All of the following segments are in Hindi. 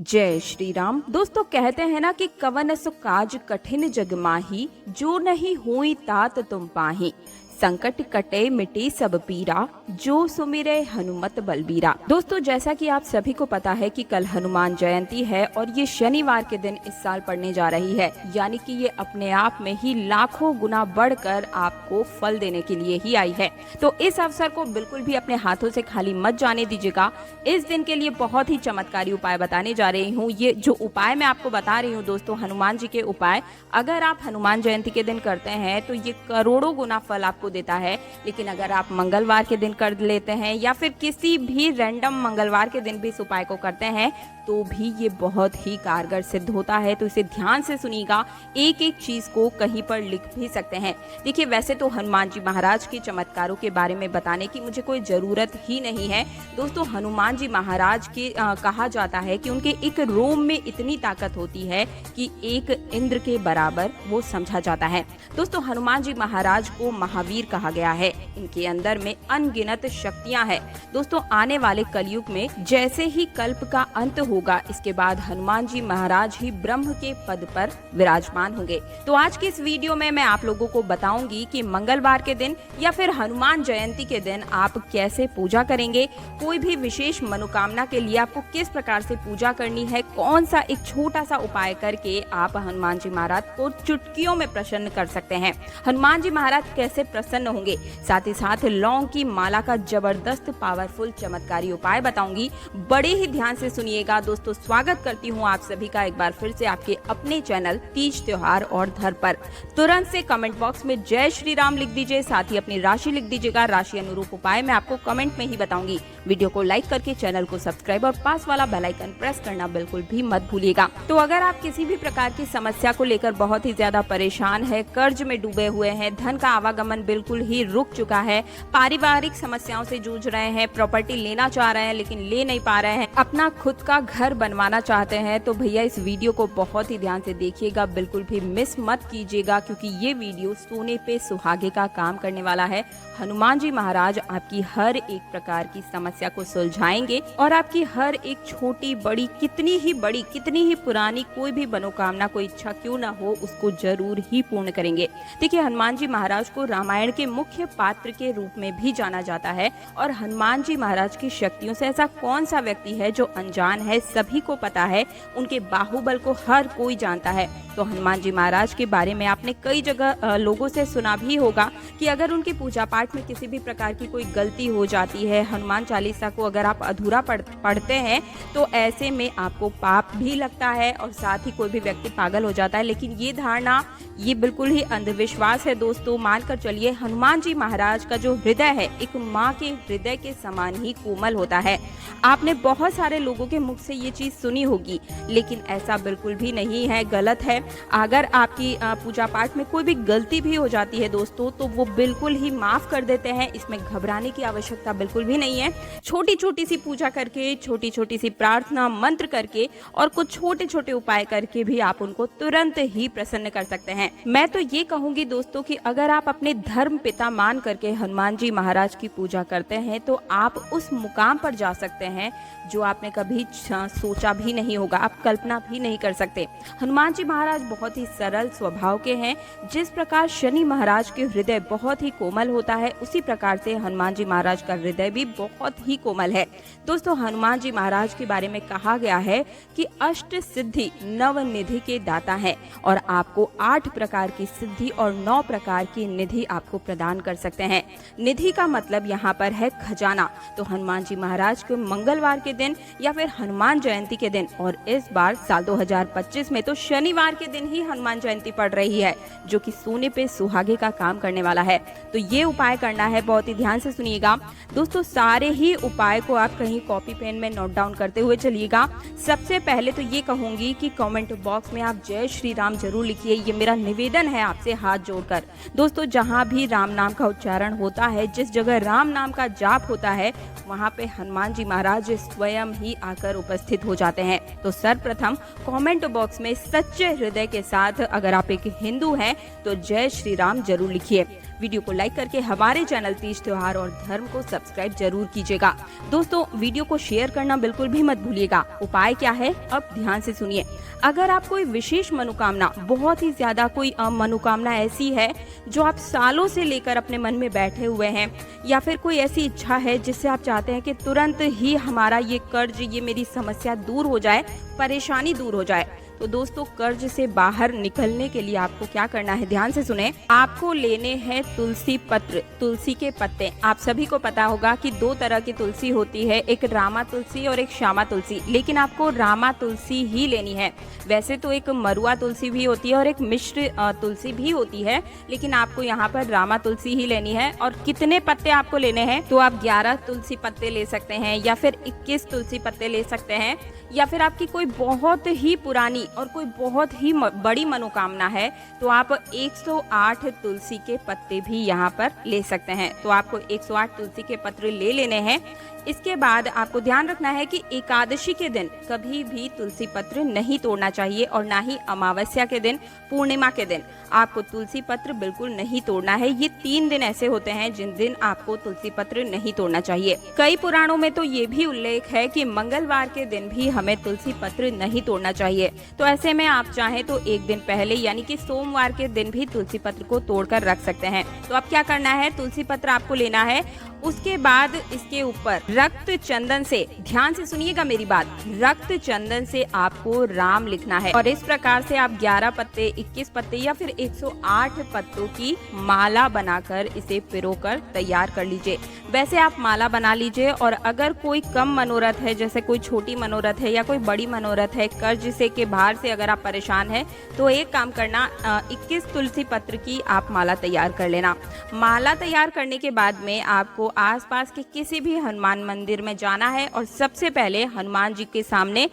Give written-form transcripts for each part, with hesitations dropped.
जय श्री राम। दोस्तों कहते हैं ना कि कवन सो काज कठिन जग माही, जो नहीं हुई तात तुम पाही। संकट कटे मिटे सब पीरा, जो सुमिरे हनुमत बलबीरा। दोस्तों जैसा कि आप सभी को पता है कि कल हनुमान जयंती है और ये शनिवार के दिन इस साल पड़ने जा रही है, यानी कि ये अपने आप में ही लाखों गुना बढ़कर आपको फल देने के लिए ही आई है। तो इस अवसर को बिल्कुल भी अपने हाथों से खाली मत जाने दीजिएगा। इस दिन के लिए बहुत ही चमत्कारी उपाय बताने जा रही हूँ। ये जो उपाय मैं आपको बता रही हूँ दोस्तों, हनुमान जी के उपाय अगर आप हनुमान जयंती के दिन करते हैं तो ये करोड़ों गुना फल आपको देता है। लेकिन अगर आप मंगलवार के दिन कर लेते हैं या फिर किसी भी रैंडम मंगलवार के दिन भी इस उपाय को करते हैं तो भी ये बहुत ही कारगर सिद्ध होता है। तो इसे ध्यान से सुनिएगा, एक एक चीज को कहीं पर लिख भी सकते हैं। देखिए वैसे तो हनुमान जी महाराज के चमत्कारों के बारे में बताने की मुझे कोई जरूरत ही नहीं है दोस्तों। हनुमान जी महाराज के कहा जाता है कि उनके एक रोम में इतनी ताकत होती है कि एक इंद्र के बराबर वो समझा जाता है। दोस्तों हनुमान जी महाराज को महावीर कहा गया है। इनके अंदर में अनगिनत शक्तियां हैं। दोस्तों आने वाले कलयुग में जैसे ही कल्प का अंत होगा, इसके बाद हनुमान जी महाराज ही ब्रह्म के पद पर विराजमान होंगे। तो आज की इस वीडियो में मैं आप लोगों को बताऊंगी कि मंगलवार के दिन या फिर हनुमान जयंती के दिन आप कैसे पूजा करेंगे, कोई भी विशेष मनोकामना के लिए आपको किस प्रकार से पूजा करनी है, कौन सा एक छोटा सा उपाय करके आप हनुमान जी महाराज को चुटकियों में प्रसन्न कर सकते हैं। हनुमान जी महाराज कैसे प्रसन्न होंगे, साथ ही साथ लौंग की माला का जबरदस्त पावरफुल चमत्कारी उपाय बताऊंगी। बड़े ही ध्यान से सुनिएगा दोस्तों। स्वागत करती हूँ आप सभी का एक बार फिर से आपके अपने चैनल तीज त्योहार और धर्म पर। तुरंत से कमेंट बॉक्स में जय श्री राम लिख दीजिए, साथ ही अपनी राशि लिख दीजिएगा। राशि अनुरूप उपाय मैं आपको कमेंट में ही बताऊंगी। वीडियो को लाइक करके चैनल को सब्सक्राइब और पास वाला बेल आइकन प्रेस करना बिल्कुल भी मत भूलिएगा। तो अगर आप किसी भी प्रकार की समस्या को लेकर बहुत ही ज्यादा परेशान है, कर्ज में डूबे हुए हैं, धन का आवागमन बिल्कुल ही रुक चुका है, पारिवारिक समस्याओं से जूझ रहे हैं, प्रॉपर्टी लेना चाह रहे हैं लेकिन ले नहीं पा रहे हैं, अपना खुद का घर बनवाना चाहते हैं, तो भैया इस वीडियो को बहुत ही ध्यान से देखिएगा, बिल्कुल भी मिस मत कीजिएगा, क्योंकि ये वीडियो सोने पे सुहागे का काम करने वाला है। हनुमान जी महाराज आपकी हर एक प्रकार की समस्या को सुलझाएंगे और आपकी हर एक छोटी बड़ी कितनी ही पुरानी कोई भी मनोकामना, कोई इच्छा क्यों ना हो, उसको जरूर ही पूर्ण करेंगे। देखिए हनुमान जी महाराज को रामायण के मुख्य पात्र के रूप में भी जाना जाता है और हनुमान जी महाराज की शक्तियों से ऐसा कौन सा व्यक्ति है जो अनजान है, सभी को पता है। उनके बाहुबल को हर कोई जानता है। तो हनुमान जी महाराज के बारे में आपने कई जगह लोगों से सुना भी होगा कि अगर उनकी पूजा पाठ में किसी भी प्रकार की कोई गलती हो जाती है, हनुमान चालीसा को अगर आप अधूरा पढ़ते हैं तो ऐसे में आपको पाप भी लगता है और साथ ही कोई भी व्यक्ति पागल हो जाता है। लेकिन ये धारणा ये बिल्कुल ही अंधविश्वास है दोस्तों। मानकर चलिए हनुमान जी महाराज का जो हृदय है एक माँ के हृदय के समान ही कोमल होता है। आपने बहुत सारे लोगों के मुख से ये चीज सुनी होगी, लेकिन ऐसा बिल्कुल भी नहीं है, गलत है। अगर आपकी पूजा पाठ में कोई भी गलती भी हो जाती है दोस्तों तो वो बिल्कुल ही माफ कर देते हैं। इसमें घबराने की आवश्यकता बिल्कुल भी नहीं है। छोटी छोटी सी पूजा करके, छोटी छोटी सी प्रार्थना मंत्र करके और कुछ छोटे छोटे उपाय करके भी आप उनको तुरंत ही प्रसन्न कर सकते हैं। मैं तो ये कहूंगी दोस्तों कि अगर आप अपने धर्म पिता मान करके हनुमान जी महाराज की पूजा करते हैं तो आप उस मुकाम पर जा सकते हैं जो आपने कभी सोचा भी नहीं होगा, आप कल्पना भी नहीं कर सकते। हनुमान जी महाराज बहुत ही सरल स्वभाव के हैं। जिस प्रकार शनि महाराज के हृदय बहुत ही कोमल होता है, उसी प्रकार से हनुमान जी महाराज का हृदय भी बहुत ही कोमल है। दोस्तों हनुमान जी महाराज के बारे में कहा गया है कि अष्ट सिद्धि नव निधि के दाता है और आपको 8 प्रकार की सिद्धि और 9 प्रकार की निधि आपको प्रदान कर सकते हैं। निधि का मतलब यहाँ पर है खजाना। तो हनुमान जी महाराज को मंगलवार के दिन या फिर हनुमान जयंती के दिन, और इस बार साल 2025 में तो शनिवार के दिन ही हनुमान जयंती पड़ रही है, जो कि सोने पे सुहागे का काम करने वाला है। तो ये उपाय करना है, बहुत ही ध्यान से सुनिएगा दोस्तों। सारे ही उपाय को आप कहीं कॉपी पेन में नोट डाउन करते हुए चलिएगा। सबसे पहले तो ये कहूंगी कि कमेंट बॉक्स में आप जय श्री राम जरूर लिखिए, ये मेरा निवेदन है आपसे हाथ जोड़कर। दोस्तों जहाँ भी राम नाम का उच्चारण होता है, जिस जगह राम नाम का जाप होता है, वहाँ पे हनुमान जी महाराज स्वयं ही आकर उपस्थित हो जाते हैं। तो सर्वप्रथम कमेंट बॉक्स में सच्चे हृदय के साथ, अगर आप एक हिंदू हैं तो जय श्री राम जरूर लिखिए। वीडियो को लाइक करके हमारे चैनल तीज त्योहार और धर्म को सब्सक्राइब जरूर कीजिएगा। दोस्तों, वीडियो को शेयर करना बिल्कुल भी मत भूलिएगा। उपाय क्या है, अब ध्यान से सुनिए। अगर आप कोई विशेष मनोकामना, बहुत ही ज्यादा कोई मनोकामना ऐसी है जो आप सालों से लेकर अपने मन में बैठे हुए हैं, या फिर कोई ऐसी इच्छा है जिससे आप चाहते हैं कि तुरंत ही हमारा ये कर्ज, ये मेरी समस्या दूर हो जाए, परेशानी दूर हो जाए, तो दोस्तों कर्ज से बाहर निकलने के लिए आपको क्या करना है, ध्यान से सुने। आपको लेने हैं तुलसी पत्र, तुलसी के पत्ते। आप सभी को पता होगा कि दो तरह की तुलसी होती है, एक रामा तुलसी और एक श्यामा तुलसी, लेकिन आपको रामा तुलसी ही लेनी है। वैसे तो एक मरुआ तुलसी भी होती है और एक मिश्र तुलसी भी होती है, लेकिन आपको यहाँ पर रामा तुलसी ही लेनी है। और कितने पत्ते आपको लेने हैं, तो आप 11 तुलसी पत्ते ले सकते हैं, या फिर 21 तुलसी पत्ते ले सकते हैं, या फिर आपकी कोई बहुत ही पुरानी और कोई बहुत ही बड़ी मनोकामना है तो आप 108 तुलसी के पत्ते भी यहाँ पर ले सकते हैं। तो आपको 108 तुलसी के पत्र ले लेने हैं। इसके बाद आपको ध्यान रखना है कि एकादशी के दिन कभी भी तुलसी पत्र नहीं तोड़ना चाहिए, और ना ही अमावस्या के दिन, पूर्णिमा के दिन आपको तुलसी पत्र बिल्कुल नहीं तोड़ना है। ये 3 दिन ऐसे होते हैं जिन दिन आपको तुलसी पत्र नहीं तोड़ना चाहिए। कई पुराणों में तो ये भी उल्लेख है कि मंगलवार के दिन भी हमें तुलसी पत्र नहीं तोड़ना चाहिए। तो ऐसे में आप चाहें तो एक दिन पहले, यानी कि सोमवार के दिन भी तुलसी पत्र को तोड़कर रख सकते हैं। तो अब क्या करना है, तुलसी पत्र आपको लेना है। उसके बाद इसके ऊपर रक्त चंदन से, ध्यान से सुनिएगा मेरी बात, रक्त चंदन से आपको राम लिखना है। और इस प्रकार से आप 11 पत्ते, 21 पत्ते या फिर 108 पत्तों की माला बनाकर इसे पिरोकर तैयार कर लीजिए। वैसे आप माला बना लीजिए, और अगर कोई कम मनोरथ है, जैसे कोई छोटी मनोरथ है या कोई बड़ी मनोरथ है, कर्ज से के बाहर से अगर आप परेशान हैं, तो एक काम करना, 21 तुलसी पत्र की आप माला तैयार कर लेना। माला तैयार करने के बाद में आपको आसपास के किसी भी हनुमान मंदिर में जाना है, और सबसे पहले हनुमान जी के सामने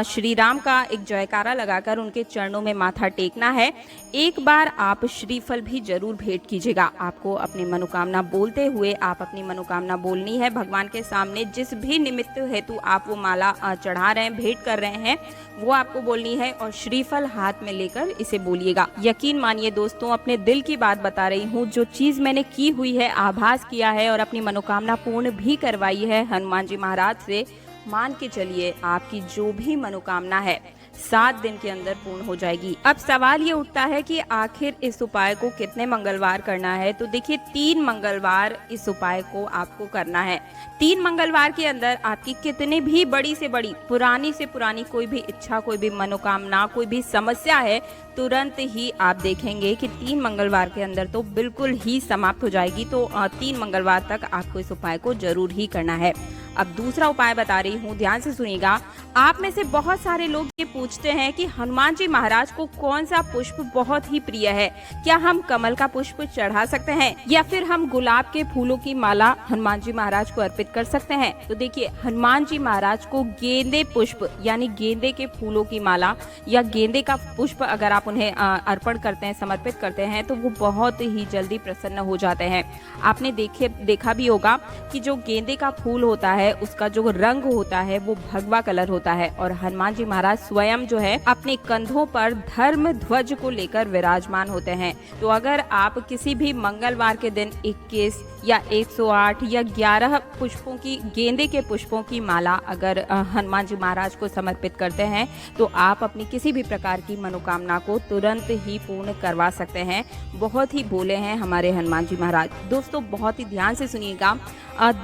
श्री राम का एक जयकारा लगाकर उनके चरणों में माथा टेकना है। एक बार आप श्रीफल भी जरूर भेंट कीजिएगा। आपको अपनी मनोकामना बोलते हुए आप अपनी मनोकामना बोलनी है भगवान के सामने। जिस भी निमित्त हेतु आप वो माला चढ़ा रहे हैं, भेंट कर रहे हैं, वो आपको बोलनी है, और श्रीफल हाथ में लेकर इसे बोलिएगा। यकीन मानिए दोस्तों, अपने दिल की बात बता रही हूँ, जो चीज मैंने की हुई है, आभास किया है और अपनी मनोकामना पूर्ण भी करवाई है हनुमान जी महाराज से, मान के चलिए आपकी जो भी मनोकामना है 7 दिन के अंदर पूर्ण हो जाएगी। अब सवाल ये उठता है कि आखिर इस उपाय को कितने मंगलवार करना है। तो देखिए, 3 मंगलवार इस उपाय को आपको करना है। 3 मंगलवार के अंदर आपकी कितने भी बड़ी से बड़ी, पुरानी से पुरानी कोई भी इच्छा, कोई भी मनोकामना, कोई भी समस्या है, तुरंत ही आप देखेंगे कि 3 मंगलवार के अंदर तो बिल्कुल ही समाप्त हो जाएगी। तो 3 मंगलवार तक आपको इस उपाय को जरूर ही करना है। अब दूसरा उपाय बता रही हूँ, ध्यान से सुनिएगा। आप में से बहुत सारे लोग ये पूछते हैं कि हनुमान जी महाराज को कौन सा पुष्प बहुत ही प्रिय है। क्या हम कमल का पुष्प चढ़ा सकते हैं, या फिर हम गुलाब के फूलों की माला हनुमान जी महाराज को अर्पित कर सकते हैं। तो देखिए, हनुमान जी महाराज को गेंदे पुष्प, यानी गेंदे के फूलों की माला या गेंदे का पुष्प अगर आप उन्हें अर्पण करते हैं, समर्पित करते हैं, तो वो बहुत ही जल्दी प्रसन्न हो जाते हैं। आपने देखा भी होगा कि जो गेंदे का फूल होता है, उसका जो रंग होता है वो भगवा कलर होता है, और हनुमान जी महाराज स्वयं जो है अपने कंधों पर धर्म ध्वज को लेकर विराजमान होते हैं। तो अगर आप किसी भी मंगलवार के दिन 21 या 108 या 11 पुष्पों की, गेंदे के पुष्पों की माला अगर हनुमान जी महाराज को समर्पित करते हैं, तो आप अपनी किसी भी प्रकार की मनोकामना को तुरंत ही पूर्ण करवा सकते हैं। बहुत ही भोले हैं हमारे हनुमान जी महाराज। दोस्तों, बहुत ही ध्यान से सुनिएगा।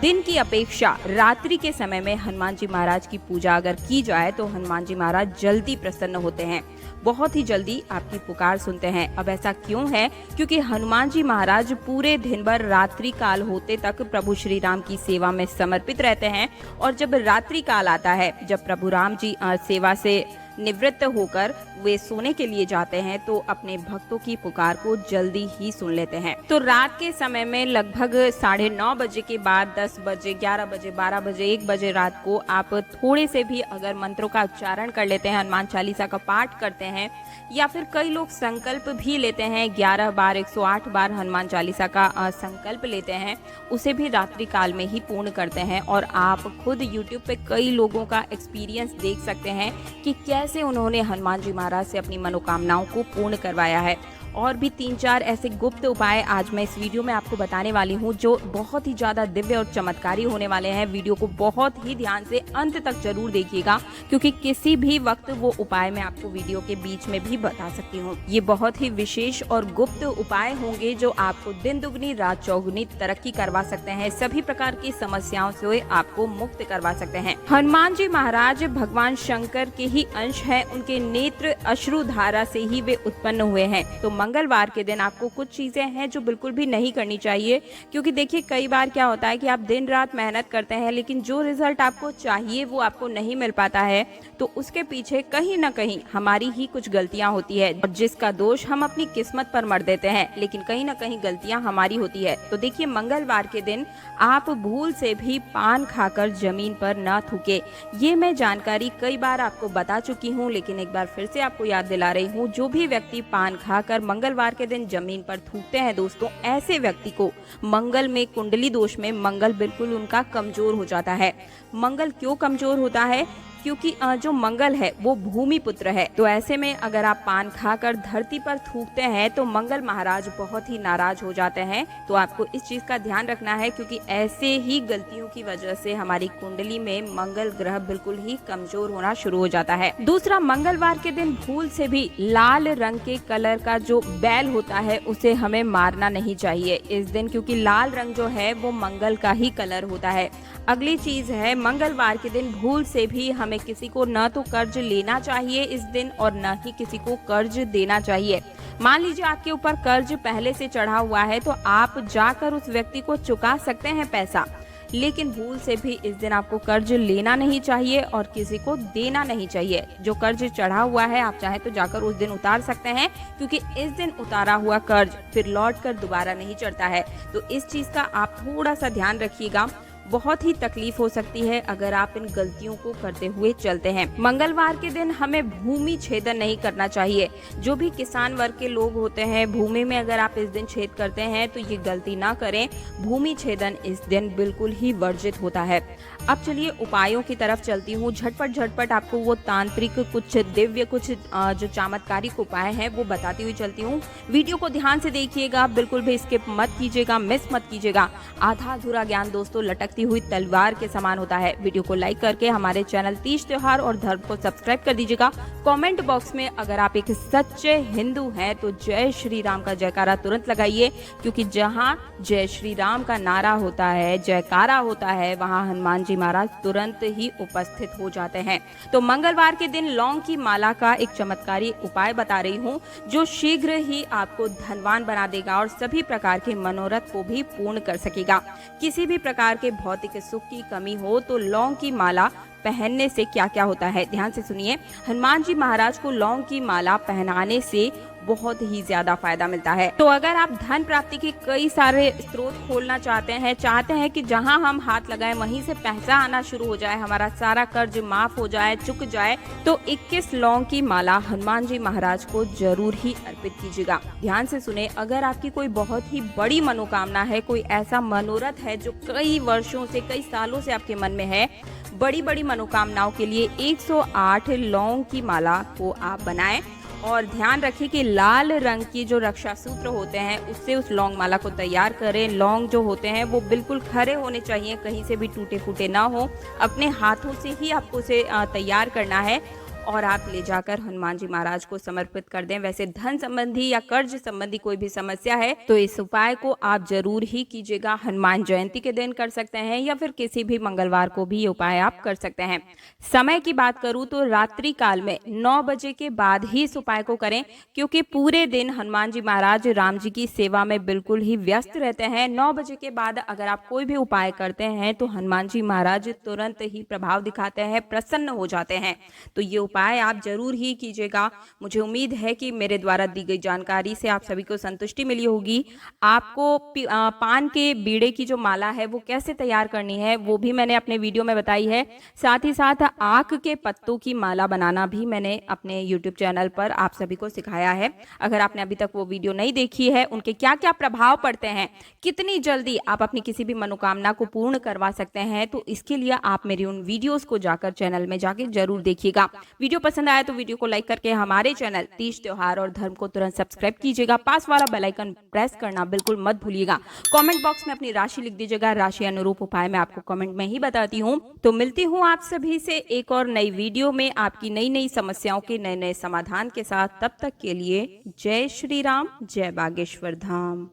दिन की अपेक्षा रात्रि के समय में हनुमान जी महाराज की पूजा अगर की जाए तो हनुमान जी महाराज जल्दी प्रसन्न होते हैं, बहुत ही जल्दी आपकी पुकार सुनते हैं। अब ऐसा क्यों है? क्योंकि हनुमान जी महाराज पूरे दिन भर रात्रि काल होते तक प्रभु श्री राम की सेवा में समर्पित रहते हैं, और जब रात्रि काल आता है, जब प्रभु राम जी सेवा से निवृत्त होकर वे सोने के लिए जाते हैं, तो अपने भक्तों की पुकार को जल्दी ही सुन लेते हैं। तो रात के समय में लगभग 9:30 बजे के बाद 10 बजे, 11 बजे, 12 बजे, 1 बजे रात को आप थोड़े से भी अगर मंत्रों का उच्चारण कर लेते हैं, हनुमान चालीसा का पाठ करते हैं, या फिर कई लोग संकल्प भी लेते हैं, 11 बार 108 बार हनुमान चालीसा का संकल्प लेते हैं, उसे भी रात्रि काल में ही पूर्ण करते हैं। और आप खुद YouTube पे कई लोगों का एक्सपीरियंस देख सकते हैं कि कैसे उन्होंने हनुमान जी महाराज से अपनी मनोकामनाओं को पूर्ण करवाया है। और भी 3-4 ऐसे गुप्त उपाय आज मैं इस वीडियो में आपको बताने वाली हूँ, जो बहुत ही ज़्यादा दिव्य और चमत्कारी होने वाले हैं। वीडियो को बहुत ही ध्यान से अंत तक जरूर देखिएगा, क्योंकि किसी भी वक्त वो उपाय मैं आपको वीडियो के बीच में भी बता सकती हूँ। ये बहुत ही विशेष और गुप्त उपाय होंगे जो आपको दिन दुगनी रात चौगुनी तरक्की करवा सकते हैं, सभी प्रकार की समस्याओं से आपको मुक्त करवा सकते हैं। हनुमान जी महाराज भगवान शंकर के ही अंश हैं, उनके नेत्र अश्रु धारा से ही वे उत्पन्न हुए हैं। तो मंगलवार के दिन आपको कुछ चीजें हैं जो बिल्कुल भी नहीं करनी चाहिए, क्योंकि देखिए कई बार क्या होता है कि आप दिन रात मेहनत करते हैं लेकिन जो रिजल्ट आपको चाहिए वो आपको नहीं मिल पाता है। तो उसके पीछे कहीं ना कहीं हमारी ही कुछ गलतियां होती है, और जिसका दोष हम अपनी किस्मत पर मढ़ देते हैं, लेकिन कहीं ना कहीं गलतियां हमारी होती है। तो देखिए मंगलवार के दिन आप भूल से भी पान खाकर जमीन पर न थूके। ये मैं जानकारी कई बार आपको बता चुकी हूँ, लेकिन एक बार फिर से आपको याद दिला रही हूँ। जो भी व्यक्ति पान खाकर मंगलवार के दिन जमीन पर थूकते हैं दोस्तों, ऐसे व्यक्ति को मंगल में, कुंडली दोष में मंगल बिल्कुल उनका कमजोर हो जाता है। मंगल क्यों कमजोर होता है? क्योंकि जो मंगल है वो भूमि पुत्र है। तो ऐसे में अगर आप पान खाकर धरती पर थूकते हैं तो मंगल महाराज बहुत ही नाराज हो जाते हैं। तो आपको इस चीज का ध्यान रखना है, क्योंकि ऐसे ही गलतियों की वजह से हमारी कुंडली में मंगल ग्रह बिल्कुल ही कमजोर होना शुरू हो जाता है। दूसरा, मंगलवार के दिन भूल से भी लाल रंग के कलर का जो बैल होता है उसे हमें मारना नहीं चाहिए इस दिन, क्योंकि लाल रंग जो है वो मंगल का ही कलर होता है। अगली चीज है, मंगलवार के दिन भूल से भी हमें किसी को न तो कर्ज लेना चाहिए इस दिन, और न ही किसी को कर्ज देना चाहिए। मान लीजिए आपके ऊपर कर्ज पहले से चढ़ा हुआ है, तो आप जाकर उस व्यक्ति को चुका सकते हैं पैसा, लेकिन भूल से भी इस दिन आपको कर्ज लेना नहीं चाहिए और किसी को देना नहीं चाहिए। जो कर्ज चढ़ा हुआ है आप चाहे तो जाकर उस दिन उतार सकते हैं, क्योंकि इस दिन उतारा हुआ कर्ज फिर लौट कर दोबारा नहीं चढ़ता है। तो इस चीज का आप थोड़ा सा ध्यान रखिएगा। बहुत ही तकलीफ हो सकती है अगर आप इन गलतियों को करते हुए चलते हैं। मंगलवार के दिन हमें भूमि छेदन नहीं करना चाहिए। जो भी किसान वर्ग के लोग होते हैं, भूमि में अगर आप इस दिन छेद करते हैं तो ये गलती ना करें। भूमि छेदन इस दिन बिल्कुल ही वर्जित होता है। अब चलिए उपायों की तरफ चलती हूँ। झटपट आपको वो तांत्रिक, कुछ दिव्य, कुछ जो चमत्कारिक उपाय हैं वो बताती हुई चलती हूँ। वीडियो को ध्यान से देखिएगा, बिल्कुल भी स्किप मत कीजिएगा, मिस मत कीजिएगा। आधा अधूरा ज्ञान दोस्तों लटकती हुई तलवार के समान होता है। वीडियो को लाइक करके हमारे चैनल तीज त्योहार और धर्म को सब्सक्राइब कर दीजिएगा। कमेंट बॉक्स में अगर आप एक सच्चे हिंदू हैं तो जय श्री राम का जयकारा तुरंत लगाइए, क्योंकि जहां जय श्री राम का नारा होता है, जयकारा होता है, वहां हनुमान जी महाराज तुरंत ही उपस्थित हो जाते हैं। तो मंगलवार के दिन लौंग की माला का एक चमत्कारी उपाय बता रही हूँ, जो शीघ्र ही आपको धनवान बना देगा और सभी प्रकार के मनोरथ को भी पूर्ण कर सकेगा। किसी भी प्रकार के भौतिक सुख की कमी हो तो लौंग की माला पहनने से क्या क्या होता है, ध्यान से सुनिए। हनुमान जी महाराज को लौंग की माला पहनाने से बहुत ही ज्यादा फायदा मिलता है। तो अगर आप धन प्राप्ति के कई सारे स्रोत खोलना चाहते हैं कि जहां हम हाथ लगाएं वहीं से पैसा आना शुरू हो जाए, हमारा सारा कर्ज माफ हो जाए, चुक जाए, तो 21 लौंग की माला हनुमान जी महाराज को जरूर ही अर्पित कीजिएगा। ध्यान से सुने, अगर आपकी कोई बहुत ही बड़ी मनोकामना है, कोई ऐसा मनोरथ है जो कई वर्षों से, कई सालों से आपके मन में है, बड़ी मनोकामनाओं के लिए 108 लौंग की माला को आप बनाएं, और ध्यान रखें कि लाल रंग की जो रक्षा सूत्र होते हैं उससे उस लौंग माला को तैयार करें। लौंग जो होते हैं वो बिल्कुल खरे होने चाहिए, कहीं से भी टूटे फूटे ना हो। अपने हाथों से ही आपको उसे तैयार करना है और आप ले जाकर हनुमान जी महाराज को समर्पित कर दें। वैसे धन संबंधी या कर्ज संबंधी कोई भी समस्या है तो इस उपाय को आप जरूर ही कीजिएगा। हनुमान जयंती के दिन कर सकते हैं या फिर किसी भी मंगलवार को भी ये उपाय आप कर सकते हैं। समय की बात करूं तो रात्रि काल में 9 बजे के बाद ही इस उपाय को करें, क्योंकि पूरे दिन हनुमान जी महाराज राम जी की सेवा में बिल्कुल ही व्यस्त रहते हैं। 9 बजे के बाद अगर आप कोई भी उपाय करते हैं तो हनुमान जी महाराज तुरंत ही प्रभाव दिखाते हैं, प्रसन्न हो जाते हैं। तो ये उपाय आप जरूर ही कीजिएगा। मुझे उम्मीद है कि मेरे द्वारा दी गई जानकारी से आप सभी को संतुष्टि मिली होगी। आपको पान के बीड़े की जो माला है वो कैसे तैयार करनी है वो भी मैंने अपने वीडियो में बताई है। साथ ही साथ आक के पत्तों की माला बनाना भी मैंने अपने यूट्यूब चैनल पर आप सभी को सिखाया है। अगर आपने अभी तक वो वीडियो नहीं देखी है, उनके क्या क्या प्रभाव पड़ते हैं, कितनी जल्दी आप अपनी किसी भी मनोकामना को पूर्ण करवा सकते हैं, तो इसके लिए आप मेरी उन वीडियोस को जाकर चैनल में जाके जरूर देखिएगा। वीडियो पसंद आया तो वीडियो को लाइक करके हमारे चैनल तीज त्योहार और धर्म को तुरंत सब्सक्राइब कीजिएगा। पास वाला बेल आइकन प्रेस करना बिल्कुल मत भूलिएगा। कमेंट बॉक्स में अपनी राशि लिख दीजिएगा, राशि अनुरूप उपाय मैं आपको कमेंट में ही बताती हूँ। तो मिलती हूँ आप सभी से एक और नई वीडियो में आपकी नई नई समस्याओं के नए नए समाधान के साथ। तब तक के लिए जय श्री राम, जय बागेश्वर धाम।